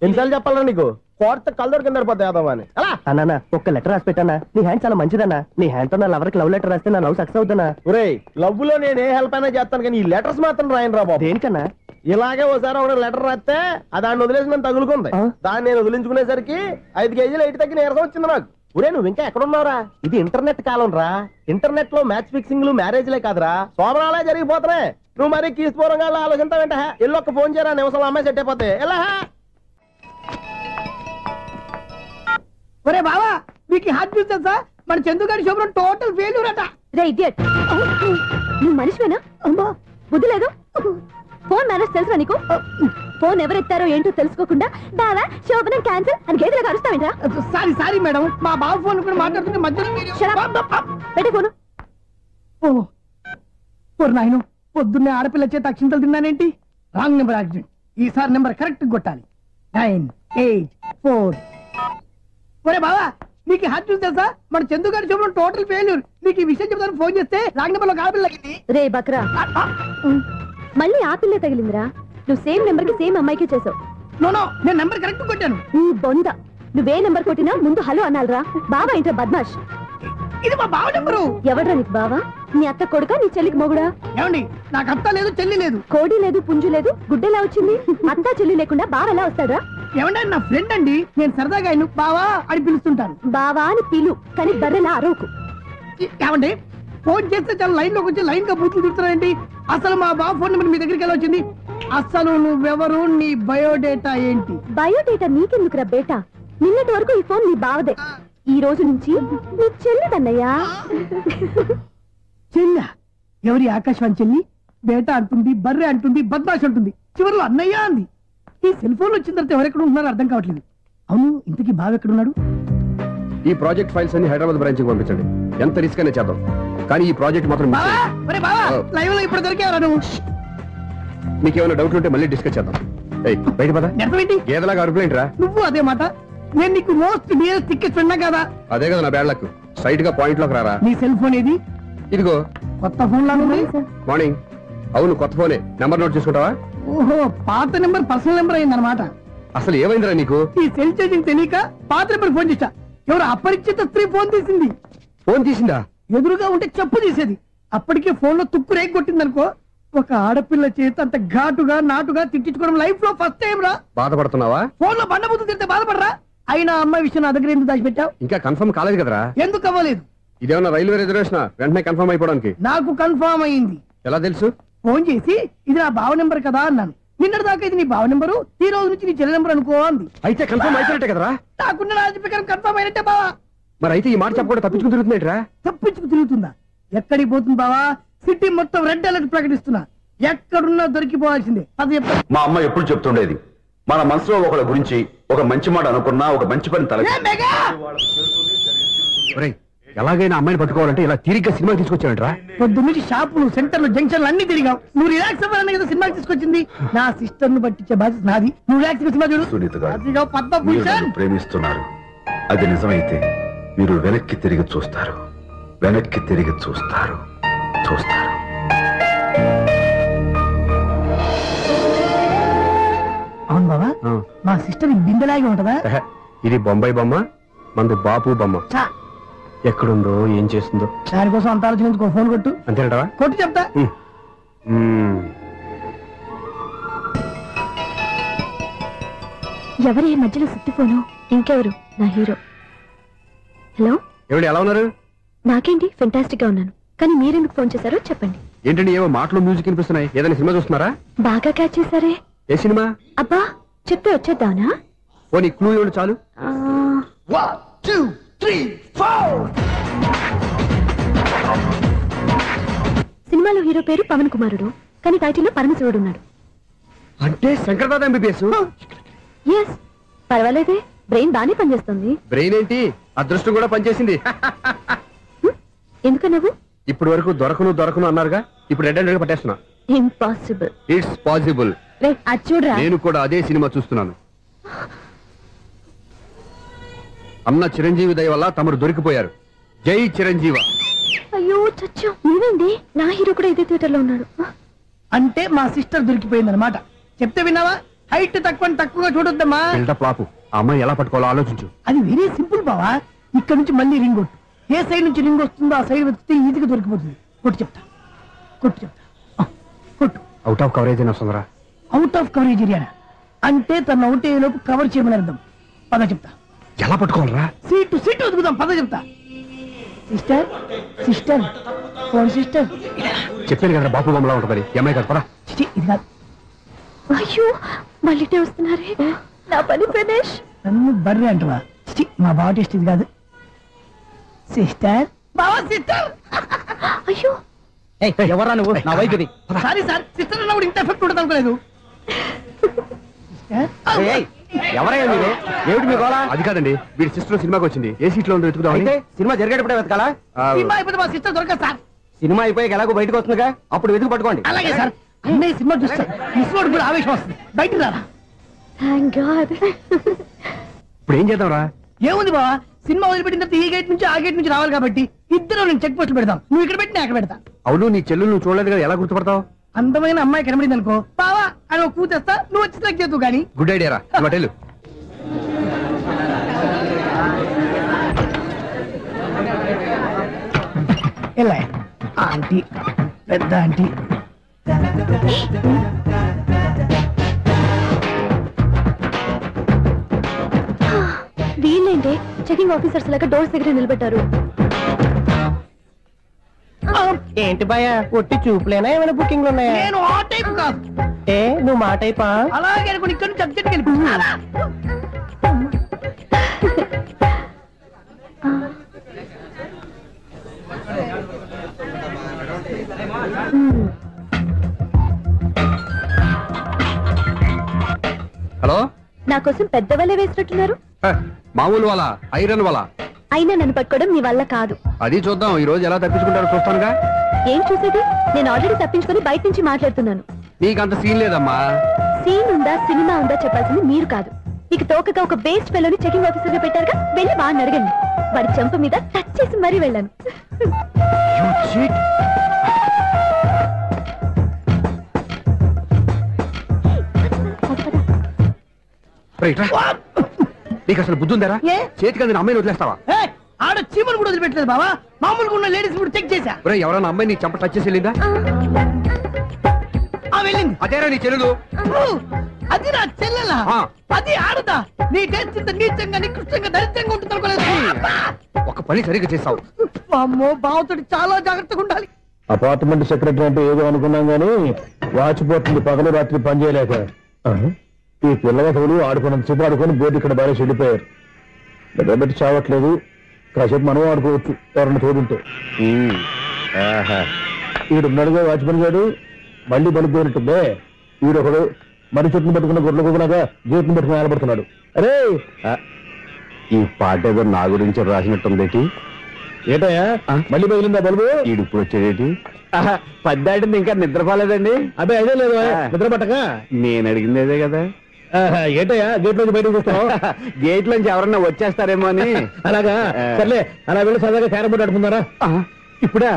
ఎన్నిసార్లు చెప్పాలన్నా నీకు? కోర్త కళ్ళోడు కింద పడిపోతాయి యాదవాని. అన్నా ఒక్క లెటర్ రాసి పెట్టానా? నీ హ్యాండ్ చాలా మంచిదన్నా. నీ హ్యాండ్ తో నా లవర్కి లవ్ లెటర్ రాస్తే నా లవ్ సక్సెస్ అవుతానా? ఒరే, లవ్ లో నేను ఏ హెల్ప్ అయినా చేస్తాను కానీ ఈ లెటర్స్ మాత్రం రాయను రా బాబు. దేనికన్నా? ఇలాగే ఓసారి ఒక లెటర్ రాస్తే దాన్ని వదిలేసి నేను తగులుకుంది. దాన్ని నేను వదిలించుకునేసరికి 5 కేజీలు 8 తగ్గి నీరసం వచ్చింది నాకు. ఒరే, నువ్వు ఇంకా ఎక్కడున్నావురా? ఇది ఇంటర్నెట్ కాలం రా. ఇంటర్నెట్ లో మ్యాచ్ ఫిక్సింగ్లు మ్యారేజ్లే కాదురా, సోమనాలే జరిగిపోతున్నాయి. నువ్వు మరి కీస్పూరంగా ఆలోచించావేంట? ఎల్లొక్క ఫోన్ చేయరా, నిమిషంలో అమ్మాయి సెట్ అయిపోతాయి. ఎలా? ఒరే బావా, మీకు హాట్ న్యూస్ తెలుసా? మన చందుగారి శుభ్రం టోటల్ ఫెయిల్యూర్ అట. రే ఇడియట్, నువ్వు మనిషివేనా? అమ్మా, బుద్ధి లేదు. ఫోన్ మేనేజ్ తెలుసా నీకు? ఫోన్ ఎవరెత్తారో ఏంటో తెలుసుకోకుండా బావా శోభనం క్యాన్సిల్ అని గేదెలకు అరుస్తావేంట్రా? సారీ మేడం, మా బావ ఫోన్ కూడా మాట్లాడుతుంటే మధ్యలో పెట్టే ఫోను. నాయను, పొద్దున్నే ఆడపిల్ల చేత అక్షింతలు తిన్నానేంటి? Wrong number accident. ఈసారి నెంబర్ కరెక్ట్ కొట్టాలి. 984. ఒరే బావా, నీకు హాట్ న్యూస్ తెలుసా? మన చందు గారి శుభ్రం టోటల్ ఫెయిల్యూర్. నీకు ఈ విషయం చెప్తాను ఫోన్ చేస్తే రాంగ్ నెంబర్ లో ఆడపిల్ల తగ్గింది. రే బక్రా, మళ్ళీ ఆ పిల్లే తగిలిందిరా. నువ్వు సేమ్ నెంబర్ కి సేమ్ అమ్మాయికే చేసావు. నో, నేను నెంబర్ కరెక్ట్ కొట్టాను. ఈ బొంద, నువ్వే నెంబర్ కొట్టినా ముందు హలో అనాలిరా. బావా ఇంట్లో బద్మాష్. ఇది మా బావ నెంబరు. ఎవడ్రా నీకు బావా? నీ అత్త కొడుకా, నీ చెల్లికి మొగుడా? ఏమండి, నాకు అత్త లేదు, చెల్లి లేదు. కోడి లేదు, పుంజు లేదు, గుడ్డెలా వచ్చింది? అత్త చెల్లి లేకుండా బావ ఎలా వస్తాడా? ఏమంటే నా ఫ్రెండ్ అండి, నేను సరదాగా ఆయన బావా అని పిలుస్తుంటాను. బావా అని పిలు, కానీ బర్రెలా అరవకు. ఏమండి ఫోన్ చేస్తే చాలా లైన్ లోకి వచ్చి లైన్ గా బూతులు తిడుతున్నాయండి. అసలు మా బావ ఫోన్ నెంబర్ మీ దగ్గరికి ఎలా వచ్చింది? అసలు నువ్వెవరు, నీ బయోడేటా ఏంటి? బయోడేటా నీకెందుకురా బేటా? నిన్నటి వరకు ఈ ఫోన్ నీ బావదే, ఈ రోజు నుంచి నీ చెల్లిదన్నయ్యా. చెల్ల ఎవరి? ఆకాశవాణి చెల్లి. బేటా అంటుంది, బర్రె అంటుంది, బద్మాష్ అంటుంది, చివరిలో అన్నయ్య అంది. ఈ సెల్ ఫోన్ వచ్చిన తర్వాత ఎవరెక్కడ ఉంటున్నారో అర్థం కావట్లేదు. అవును, ఇంతకీ బావ ఎక్కడున్నాడు? ఈ ప్రాజెక్ట్ ఫైల్స్ అన్ని హైదరాబాద్ బ్రాంచ్ కి పంపించండి. ఎంత రిస్క్ అయినా చేద్దాం, కానీ ఈ ప్రాజెక్ట్ మాత్రం లైవ్ లో ఇప్పుడు దొరికేవరా నువ్వు? నీకేమైనా డౌట్ ఉంటే మళ్ళీ డిస్కస్ చేద్దాం. బయట పద. గేదలాగా అరుపులేంట్రా? నువ్వు అదే మాట. నేను నీకు మోస్ట్ డియరెస్ట్ టికెట్స్ ఉన్నా కదా. అదే కదా నా బ్యాడ్ లక్. స్ట్రైట్ గా పాయింట్ లోకి రారా. నీ సెల్ ఫోన్ ఏది? ఇదిగో. కొత్త ఫోన్ లాగా ఉంది. మార్నింగ్. అవును, కొత్త ఫోనే. నెంబర్ నోట్ చేసుకుంటావా? ఓహో, పాత నెంబర్ పర్సనల్ నెంబర్ అయిందన్నమాట. అసలు ఏమైందిరా నీకు? ఈ సెల్ చేంజింగ్ తెలియక పాత నెంబర్ ఫోన్ చేశా. ఎవరు అపరిచిత స్త్రీ ఫోన్ తీసింది. ఫోన్ తీసిందా? ఎదురుగా ఉంటే చెప్పు తీసేది. అప్పటికే ఫోన్ లో తుక్కు రేగి కొట్టింది అనుకో. ఒక ఆడపిల్ల చేత అంత ఘాటుగా నాటుగా తిట్టించుకోవడం లైఫ్ లో ఫస్ట్ టైం రా. బాధపడుతున్నావా? ఫోన్ లో బండబుద్ధి తిడితే బాధపడరా? అయినా అమ్మాయి విషయం నా దగ్గర ఎందుకు దాచిపెట్టావు? ఇంకా కన్ఫర్మ్ కాలేదు కదరా. ఎందుకు అవ్వలేదు? ఇదేమన్నా రైల్వే రిజర్వేషన్? వెంటనే కన్ఫర్మ్ అయిపోవడానికి. నాకు కన్ఫర్మ్ అయింది. ఎలా తెలుసు? ఫోన్ చేసి ఇది నా బావ నెంబర్ కదా అన్నాను. నిన్నటి దాకా ఇది నీ బావ నెంబరు, ఈ రోజు నుంచి నీ చెల్లి నెంబర్ అనుకో అంది. అయితే కన్ఫర్మ్ అయిపోయినట్టే కదరా? నాకున్న రాజు ప్రకారం కన్ఫర్మ్ అయినట్టే బావా. మరి అయితే ఈ మాట చెప్పకుండా తప్పించుకుని తిరుగుతున్నట్రా? తప్పించుకు తిరుగుతుందా? ఎక్కడికి పోతుంది బావా? సిటీ మొత్తం రెడ్ అలర్ట్ ప్రకటిస్తున్నా. ఎక్కడున్నా దొరికిపోవాల్సిందే. అది మా అమ్మ ఎప్పుడు చెప్తుండేది, మన మనసులో ఒకళ్ళ గురించి ఒక మంచి మాట అనుకున్నా ఒక మంచి పని తల. ఎలాగైనా అమ్మాయిని పట్టుకోవాలంటే ఇలా తిరిగ్గా సినిమా తీసుకొచ్చాడంట్రా. పొద్దున్నుంచి షాపులు, సెంటర్లు, జంక్షన్లు అన్ని తిరిగావు. నువ్వు రిలాక్స్ అవ్వాలని కదా సినిమా తీసుకొచ్చింది. నా సిస్టర్ ను పట్టించే బాధ్యత నాది. నువ్వు రిలాక్స్ సినిమా చూడు. సునీత గారు, పద్మభూషణ్ మీరు నన్ను ప్రేమిస్తున్నారు. అది నిజమైతే మీరు వెనక్కి తిరిగి చూస్తారు, వెనక్కి తిరిగి చూస్తారు, చూస్తారు. అవును బాబా, మా సిస్టర్ బిందెలాగే ఉంటదా? ఇది బొంబాయి బొమ్మ, మంది బాపు బొమ్మ. ఎక్కడుందో ఏం చేస్తుందో దానికోసం అంత ఆలోచించుకో. ఫోన్ కొట్టు. అంతేనటవా? కొట్టు చెప్తా. ఎవరు ఈ మధ్యలో సుత్తి ఫోను? ఇంకెవరు? నా హీరో. హలో, ఎవరు? ఎలా ఉన్నారు? నాకేంటి, ఫెంటాస్టిక్ గా ఉన్నాను. కానీ మీరెందుకు ఫోన్ చేశారో చెప్పండి. ఏంటండి ఏవో మాటలు మ్యూజిక్ వినిపిస్తున్నాయి? ఏదైనా సినిమా చూస్తున్నారా? బాగా క్యాచ్ చేశారే. ఏ సినిమా? అబ్బా, చెప్తే వచ్చేద్దానా? ఓ నీ క్లూ ఇవ్వండి చాలు. 1 2 3 4. సినిమాలో హీరో పేరు పవన్ కుమారుడు, కానీ టైటిల్లో పరమశివుడు ఉన్నాడు. అంటే శంకర్దాద ఎంబీబీఎస్. ఎస్, పర్వాలేదే, బ్రెయిన్ బానే పనిచేస్తుంది. బ్రెయిన్ ఏంటి, అదృష్టం కూడా పనిచేసింది. ఎందుకన్నావు? ఇప్పుడు వరకు దొరకను అన్నారుగా, ఇప్పుడు రెడ్ హ్యాండెడ్ గా పట్టేస్తున్నా. ఇంపాసిబుల్. It's possible. అది చూడరా. నేను కూడా అదే సినిమా చూస్తున్నాను. అన్న చిరంజీవి దయ వల్ల తమరు దొరికిపోయారు. జై చిరంజీవ. అయ్యో చచ్చా, నువ్వేంటి? నా హీరో కూడా ఇదే థియేటర్ లో ఉన్నాడు. అంటే మా సిస్టర్ దొరికిపోయింది అనమాట. చెప్తే విన్నావా? హైట్ తక్కువగా చూడొద్దమ్మా. పాపు, ఆ అమ్మాయి ఎలా పట్టుకోవాలో ఆలోచించు. అది వెరీ సింపుల్ బావా. ఇక్కడ నుంచి మళ్ళీ రింగ్ కొట్టు. ఏ సైడ్ నుంచి రింగ్ వస్తుందో ఆ సైడ్ వెతికితే ఈజీగా దొరికిపోతుంది. కొట్టు చెప్తా. కొట్టు. అవుట్ ఆఫ్ కవరేజ్ అని వస్తుందిరా. అవుట్ ఆఫ్ కవరేజ్ ఏరియా అంటే తన అవుట్ అయ్యే లోపు కవర్ చేయమని అర్థం. పద చెప్తా. ఎలా పట్టుకోవాలరా? సీటు వెతుకుదాం. పద చెప్తా. Sister phone sister. చెప్పాను కదా బాపు బొమ్మలా ఉంటుంది. అమ్మాయి కదా, పరా. ఇది కాదు. అయ్యో, మళ్ళీ వస్తున్నారే. నా పని ఫినిష్. నన్ను బర్రె అంటవా? మా బావ టేస్ట్ ఇది కాదు. సిస్టర్, బావా సిస్టర్. అయ్యో, ఎవరా నువ్వు? నా వైఫ్ ఇది. సారీ సార్, సిస్టర్ అన్నప్పుడు ఇంత ఎఫెక్ట్ ఉండదు అనుకోలేదు. ఎవరైనా మీరు? ఏమిటి మీ గోళ? అది కాదండి, వీడి సిస్టర్ సినిమాకి వచ్చింది. ఏ సీట్ లో ఉందో వెతుకుదాం. అయితే సినిమా జరిగేటప్పుడే వెతకాలా? సినిమా అయిపోతే మా సిస్టర్ దొరకదు సార్. సినిమా అయిపోయాక ఎలాగో బయటకు వస్తుందిగా, అప్పుడు వెతుకు పట్టుకోండి. అలాగే సార్. అన్నయ్య సినిమా చూస్తారు, మిస్వాడు కూడా ఆవేశం వస్తుంది. బయట రారా. Thank God. ఇప్పుడు ఏం చేద్దాం రా? ఏముంది బావా, సినిమా వదిలిపెట్టిన తర్వాత ఈ గేట్ నుంచి ఆ గేట్ నుంచి రావాలి కాబట్టి ఇద్దరు నేను చెక్ పోస్టులు పెడతాం. నువ్వు ఇక్కడ పెట్టి నేను అక్కడ పెడతా. అవును, నీ చెల్లు నువ్వు చూడలేదు కదా, ఎలా గుర్తుపడతావు? అందమైన అమ్మాయి కనబడింది అనుకో, బావా అని ఒక కూతేస్తా, నువ్వు వచ్చి సెలెక్ట్ చేద్దు. కానీ గుడ్ ఐడియా రా. హోటల్ ఎలా ఆంటీ, పెద్ద ఆంటీ. చెకింగ్ ఆఫీసర్స్ లాగా డోర్స్ దగ్గర నిలబెట్టారు. ఏంటి భయ ఒట్టి చూపులేనా ఏమైనా బుకింగ్లు ఉన్నాయా? నేను ఆ టైప్ కాదు. నువ్వు మా టైపా? అలాగే అనుకుని ఇక్కడ నుంచి అర్జెంట్కి వెళ్ళిపోతున్నా. హలో, నా కోసం పెద్ద వలే వేసినట్టున్నారు. మామూలు వాళ్ళ ఐరన్ వాళ్ళ. అయినా నన్ను పట్టుకోవడం మీ వల్ల కాదు. అది చూద్దాం ఈ రోజు ఎలా తప్పించుకుంటారో చూస్తానుగా. ఏం చూసేది? నేను ఆల్రెడీ తప్పించుకొని బయట నుంచి మాట్లాడుతున్నాను. నీకంత సీన్ లేదమ్మా. సీన్ ఉందా సినిమా ఉందా చెప్పాల్సింది మీరు కాదు. మీకు తోకగా ఒక బేస్ట్ ఫెలోని చెకింగ్ ఆఫీసర్ గా పెట్టారుగా, వెళ్ళి వాడిని అడగండి. వాడి చెంప మీద టచ్ చేసి మరీ వెళ్ళాను. నీకు అసలు బుద్ధి ఉందారా? చేతికి అందిన అమ్మాయిని వదిలేస్తావా? ఆడ చీమలు కూడా వదిలిపెట్టలేదు బావా. మామూలుగా ఉన్న లేడీస్ కూడా చెక్ చేశా. ఎవరైనా అమ్మాయి నీ చెంప టచ్ చేసి వెళ్ళిందా? వెళ్ళింది. అదేరా నీ చెల్లెలు? అది నా చెల్లెలా? అది ఆడదా? నీ టేస్ట్ ఇంత నీచంగా నికృష్టంగా దరిద్రంగా ఉంటుంది అనుకోలేదు. ఒక పని సరిగ్గా చేస్తావు. అమ్మో, బావతోటి చాలా జాగ్రత్తగా ఉండాలి. అపార్ట్మెంట్ సెక్రటరీ అంటే ఏదో అనుకున్నాం గానీ వాచిపోతుంది పగలు రాత్రి పని చేయలేక. ఈ పిల్లగతోడు ఆడుకున్నంత సేపు ఆడుకొని బోర్డు ఇక్కడ బాగా చెడిపోయారు. నిద్రబెట్టి చావట్లేదు. కాసేపు మనం ఆడుకోవచ్చు ఎవరన్నా తోడుంటే. ఈడున్నాడుగా వాచ్మెన్ గారు, మళ్ళీ బలికి పోయినట్టుందే. ఈడొకడు మరి చెట్టును పట్టుకున్న గొర్రెలు కులాగా గేట్ను పట్టుకుని ఆడబడుతున్నాడు. అరే, ఈ పాట ఏదో నా గురించి రాసినట్టుంది. ఏటయ్యా మళ్ళీ పగిలిందా బల్బు? ఈడు ఇప్పుడు వచ్చేదేటి? పద్దాటింది ఇంకా నిద్రపోలేదండి. అదే అదే లేదు నిద్ర పట్టక. నేను అడిగింది అదే కదా. ఏటయ్యా గేట్ లోంచి బయటకు చూస్తావు? గేట్ లోంచి ఎవరన్నా వచ్చేస్తారేమో అని. అలాగా, సర్లే అలా వెళ్ళి సరదాగా క్యారం బోర్డు ఆడుకుందారా? ఇప్పుడా?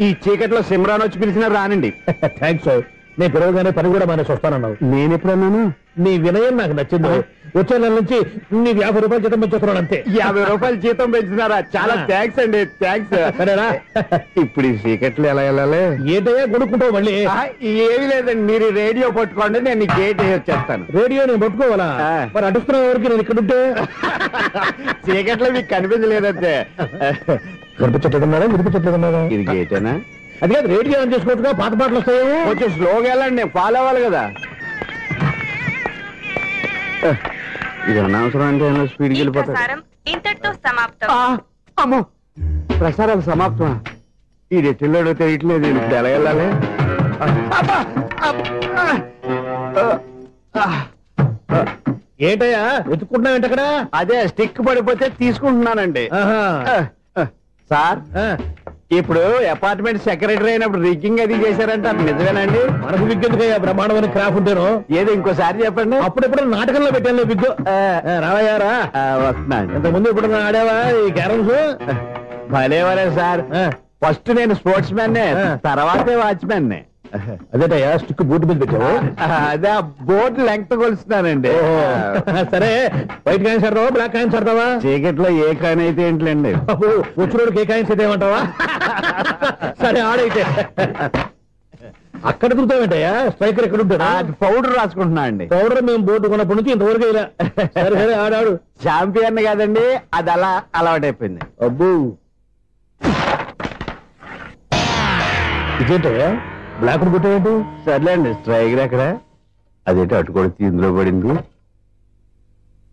ఈ చీకట్లో సిమ్రాన్ వచ్చి పిలిచినా రానండి. థ్యాంక్స్. నేను పిలవగానే పని కూడా మానేసి వస్తానన్నావు. నేను ఎప్పుడన్నాను? నీ వినయం నాకు నచ్చింది. వచ్చే నెల నుంచి నీకు 50 రూపాయలు జీతం పెంచుతున్నాను అంతే. 50 రూపాయలు జీతం పెంచుతున్నారా? చాలా థ్యాంక్స్ అండి. థ్యాంక్స్. సరేనా? ఇప్పుడు ఈ చీకట్లు ఎలా వెళ్ళాలి? ఏంటయ్యా కొనుక్కుంటావు మళ్ళీ? ఏమీ లేదండి, మీరు రేడియో పట్టుకోండి, నేను గేట్ వచ్చేస్తాను. రేడియో నేను పట్టుకోవాలా? మరి అడుస్తున్న వరకు నేను ఇక్కడ ఉంటే చీకట్లో మీకు కనిపించలేదంటే. కనిపించట్లేదన్నారా వినిపించట్లేదన్నారా? ఇది గేటేనా? అది కాదు, రేడియో ఆన్ చేసుకోవచ్చుగా, పాత పాటలు వస్తాయో. కొంచెం స్లోగా వెళ్ళండి, నేను ఫాలో అవ్వాలి కదా. ఇది అనవసరం అంటే స్పీడ్కి వెళ్ళిపోతాడు. ఇంతటితో సమాప్తం. అమ్మో, ప్రసారాలు సమాప్తమా? ఈ రెట్టిల్లోడో తెలియట్లేదు. ఇప్పుడు ఎలా వెళ్ళాలి? ఏంటయ్యా వెతుక్కుంటున్నావు ఏంటి అక్కడ? అదే స్టిక్ పడిపోతే తీసుకుంటున్నానండి. సార్, ఇప్పుడు అపార్ట్మెంట్ సెక్రటరీ అయినప్పుడు రిగ్గింగ్ అది చేశారంటే అది నిజమేనండి? మనకు విగ్ ఎందుకయ్యా, బ్రహ్మాండమైన క్రాఫ్ ఉంటాను. ఏదో ఇంకోసారి చెప్పండి. అప్పుడెప్పుడు నాటకంలో పెట్టాను విగ్గు. రావయ్యారా? వస్తున్నాను. ఇంతకుముందు ఇప్పుడు ఆడావా ఈ క్యారమ్స్? భలేవరే సార్. ఫస్ట్ నేను స్పోర్ట్స్ మ్యాన్, తర్వాతే వాచ్మెన్. అదేటయ్యా స్టిక్ బూట్ మీద పెట్టావు? అదే బోర్డు లెంగ్త్ కొలుస్తున్నానండి. సరే, వైట్ కాయిన్స్ ఆడతావా బ్లాక్ కాయిన్స్ ఆడతావా? చీకట్లో ఏ కాయిన్ అయితే ఏంటండి? వచ్చినోడికి ఏ కాయిన్స్ అయితే ఏమంటావా? సరే ఆడైతే. అక్కడ దిగుతావేంటయ్యా? స్ట్రైకర్ ఎక్కడ ఉంటాడా? పౌడర్ రాసుకుంటున్నా అండి. పౌడర్ మేము బోర్డు కొన్నప్పటి నుంచి ఇంతవరకు ఇలా. సరే సరే ఆడాడు. ఛాంపియన్ కాదండి, అది అలా అలవాటైపోయింది. అబ్బు, ఇదేంటయ్యా బ్లాక్ కొట్టావేంటి? సర్లేండి, స్ట్రైకర్ ఎక్కడ? అదేంటి అటుకొడితే ఇందులో పడింది.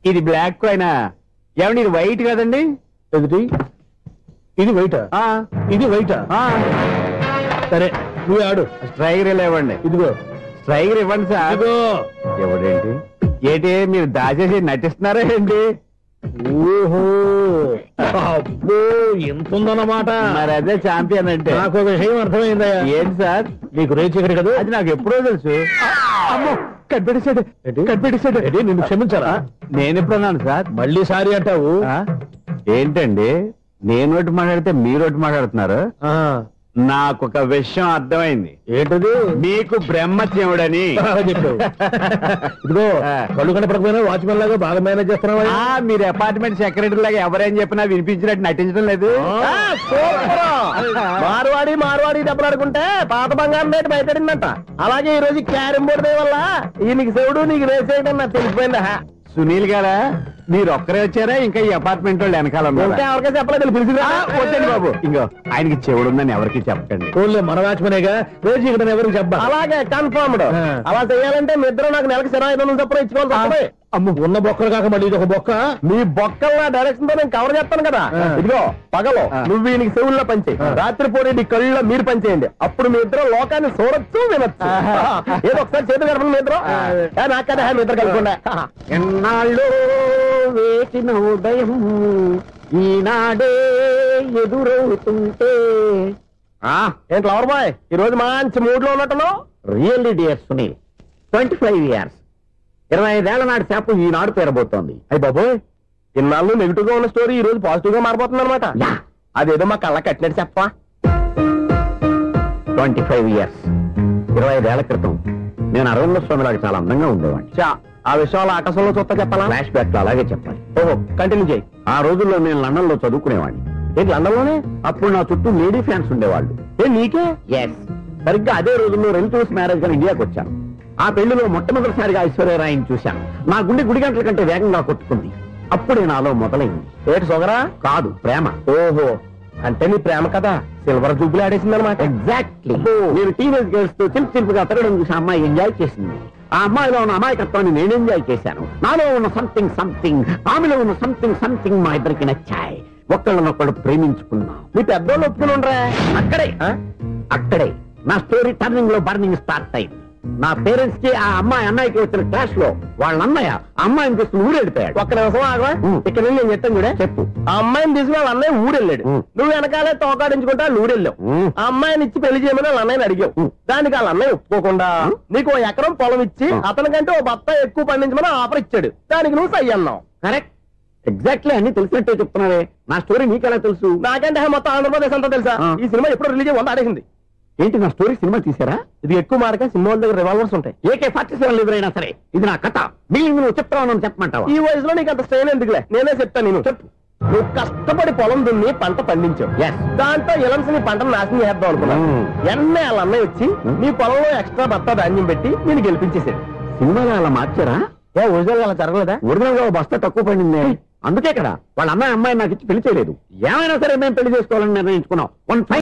ఇది బ్లాక్ కాయినా? ఏమండి ఇది వైట్ కదండి? ఎదుటి ఇది వైటా? ఇది వైటా? సరే నువ్వు ఆడు. స్ట్రైకర్ ఇలా ఇవ్వండి. ఇదిగో స్ట్రైకర్ ఇవ్వండి సార్. ఇదిగో. ఎవడేంటి? ఏంటి మీరు దాచేసి నటిస్తున్నారా ఏంటి? ఓహో, అబ్బో ఎంత ఉందన్నమాట. మరి అదే ఛాంపియన్ అంటే. నాకు ఒక విషయం అర్థమైందయ్యా. ఏంటి సార్? నీకు రేచి ఇక్కడ కదా? అది నాకు ఎప్పుడో తెలుసు. అమ్మో, కనిపెట్టేశాడు కనిపెట్టేశాడు. నిన్ను క్షమించాలా? నేను ఎప్పుడన్నాను సార్? మళ్ళీ సారీ అంటావు? ఏంటండి, నేను ఒకటి మాట్లాడితే మీరు ఒకటి మాట్లాడుతున్నారు. నాకు ఒక విషయం అర్థమైంది. ఏంటది? మీకు బ్రహ్మత్యముడని చెప్పావు. ఇదిగో కళ్ళు కనపడకపోయినా వాచ్మెన్ లాగా బాగా మేనేజ్ చేస్తున్నావా? మీరు అపార్ట్మెంట్ సెక్రటరీ లాగా ఎవరేం చెప్పినా వినిపించినట్టు నటించడం లేదు. మార్వాడి మార్వాడి దెబ్బలాడుకుంటే పాత బంగారం రేటు బయటడిందంట. అలాగే ఈ రోజు క్యారం బోర్డు వల్ల ఈయనకి శివుడు నీకు రేసేయడం నాకు తెలిసిపోయిందా? సునీల్ గారా మీరు ఒక్కరే వచ్చారా ఇంకా ఈ అపార్ట్మెంట్ వాళ్ళు వెనకాల ఎవరికైనా చెప్పలేదు పిలిచిరా వచ్చండి బాబు ఇంకో ఆయనకి చెవుడుందని ఎవరికి చెప్పకండి. మన వాచ్మనేగా రోజు ఇక్కడ ఎవరికి చెప్పాలి. అలాగే కన్ఫర్మ్డ్. అలా చేయాలంటే మీ ఇద్దరు నాకు నెలకు 500 చొప్పున ఇచ్చుకోవాలి. అమ్మ ఉన్న బొక్కలు కాక మళ్ళీ ఇది ఒక బొక్క. మీ బొక్కల డైరెక్షన్ తో నేను కవర్ చేస్తాను కదా. ఇదిగో పగలో నువ్వు ఈయనకి చెవుల్లో పంచే, రాత్రిపూట నీ కళ్ళలో మీరు పనిచేయండి. అప్పుడు మీ ఇద్దరు లోకాన్ని చూడొచ్చు వినొచ్చు. ఏదో ఒకసారి చేతులు కలపండి మీ ఇద్దరు. నాకు కదా మీ ఇద్దరు కలపకుండా. ఎన్నాళ్ళు వేసిన ఉదయం ఈనాడే ఎదురవుతుంటే. ఏంటి లవర్ బాయ్ ఈ రోజు మంచి మూడ్ లో ఉన్నట్టున్నావు? రియల్లీ డియర్ సునీల్, 25 years 25 ఏళ్ల నాటి శాపం ఈనాడు పేరబోతోంది. అయ్యి బాబోయ్, ఇన్నాళ్ళు నెగిటివ్ గా ఉన్న స్టోరీ ఈ రోజు పాజిటివ్ గా మారిపోతుంది అనమాట. అదేదో మా కళ్ళ కట్టినట్టు చెప్పా. 25 years 25 ఏళ్ల క్రితం నేను అరవింద స్వామి లాగా చాలా అందంగా ఉండేవాడిని. ఆ విషయాలు ఆకాశంలో చూస్తా చెప్పాలా? ఫ్లాష్ బ్యాక్ లో అలాగే చెప్పాలి. ఓహో, కంటిన్యూ చేయి. ఆ రోజుల్లో నేను లండన్ లో చదువుకునేవాడిని. ఏంటి లండన్ లోనే? అప్పుడు నా చుట్టూ లేడీ ఫ్యాన్స్ ఉండేవాళ్ళు. నీకే? ఎస్, సరిగ్గా అదే రోజుల్లో రిలేటివ్స్ మ్యారేజ్ గా ఇండియాకి వచ్చాను. ఆ పెళ్లిలో మొట్టమొదటిసారిగా ఐశ్వర్యరాయని చూశాను. నా గుండె గుడి గంటల కంటే వేగంగా కొట్టుకుంది. అప్పుడే నాలో మొదలైంది. ఏటి సొగరా? కాదు, ప్రేమ. ఓహో, అంటే నీ ప్రేమ కదా సిల్వర్ జూబ్లీ ఆడేసింది అనమాట. ఎగ్జాక్ట్లీ. నేను టీనేజ్ గర్ల్స్ తో చిలిపి చిలిపిగా తిరగడం చూసి అమ్మాయి ఎంజాయ్ చేసింది. ఆ అమ్మాయిలో ఉన్న అమాయకత్వాన్ని నేను ఎంజాయ్ చేశాను. నాలో ఉన్న సంథింగ్ ఆమెలో ఉన్న సంథింగ్ మా ఇద్దరికి నచ్చాయి. ఒక్కళ్ళనొక్కడు ప్రేమించుకున్నాం. మీ పెద్దోళ్ళు ఒప్పుకుని ఉండరా? అక్కడే నా స్టోరీ టర్నింగ్ లో బర్నింగ్ స్టార్ట్ అయింది. నా పేరెంట్స్ కి ఆ అమ్మాయి అన్నయ్యకి వచ్చిన క్లాష్ లో వాళ్ళ అన్నయ్య అమ్మాయిని తీసుకుని ఊరెళ్ళిపోయాడు. ఒక్క నిమిషం ఆగవా? ఇక్కడ నేను చెప్తాను కూడా చెప్పు. ఆ అమ్మాయిని తీసుకుని వాళ్ళ అన్నయ్య ఊరెళ్ళాడు. నువ్వు వెనకాలే తోకాడించుకుంటా ఊరెళ్ళావు. ఆ అమ్మాయిని ఇచ్చి పెళ్లి చేయమని వాళ్ళ అన్నయ్యని అడిగావు. దానికి వాళ్ళ అన్నయ్య ఒప్పుకోకుండా నీకు 1 ఎకరం పొలం ఇచ్చి అతనికంటే 1 బత్త ఎక్కువ పండించమని ఆఫర్ ఇచ్చాడు. దానికి నువ్వు సై అన్నావు. కరెక్ట్, ఎగ్జాక్ట్లీ అన్ని తెలిసినట్టే చెప్తున్నావే. నా స్టోరీ నీకెలా తెలుసు? నాకంటే మొత్తం ఆంధ్రప్రదేశ్ అంతా తెలుసా? ఈ సినిమా ఎప్పుడు రిలీజ్ 100 ఆడేసింది. ఏంటి నా స్టోరీ సినిమా తీసారా? ఇది ఎక్కువ మార్క సినిమా వాళ్ళ దగ్గర రివాల్వర్స్ ఉంటాయి. AK-47 ఎదురైనా సరే ఇది నా కథ. మిగిలింది నువ్వు చెప్తావు చెప్పమంటావా? ఈ వయసులో నీకు అంత స్ట్రెయిన్ ఎందుకులే, నేనే చెప్తాను. నేను చెప్పు. నువ్వు కష్టపడి పొలం దున్ని పంట పండించావు. దాంతో ఎలమ్స్ నీ పంటను నాశనం చేద్దాం అనుకున్నావు. ఎన్నే వాళ్ళ అన్నయ్య వచ్చి నీ పొలంలో ఎక్స్ట్రా బత్తా ధాన్యం పెట్టి నేను గెలిపించేసాడు. సినిమాలో అలా మార్చారా? ఒరిజినల్ అలా జరగలేదా? ఒరిజినల్ గా బస్తా తక్కువ పడింది. అందుకే కదా వాళ్ళ అమ్మాయి నాకు ఇచ్చి పెళ్లి చేయలేదు. ఏమైనా సరే మేము పెళ్లి చేసుకోవాలని నిర్ణయించుకున్నాం.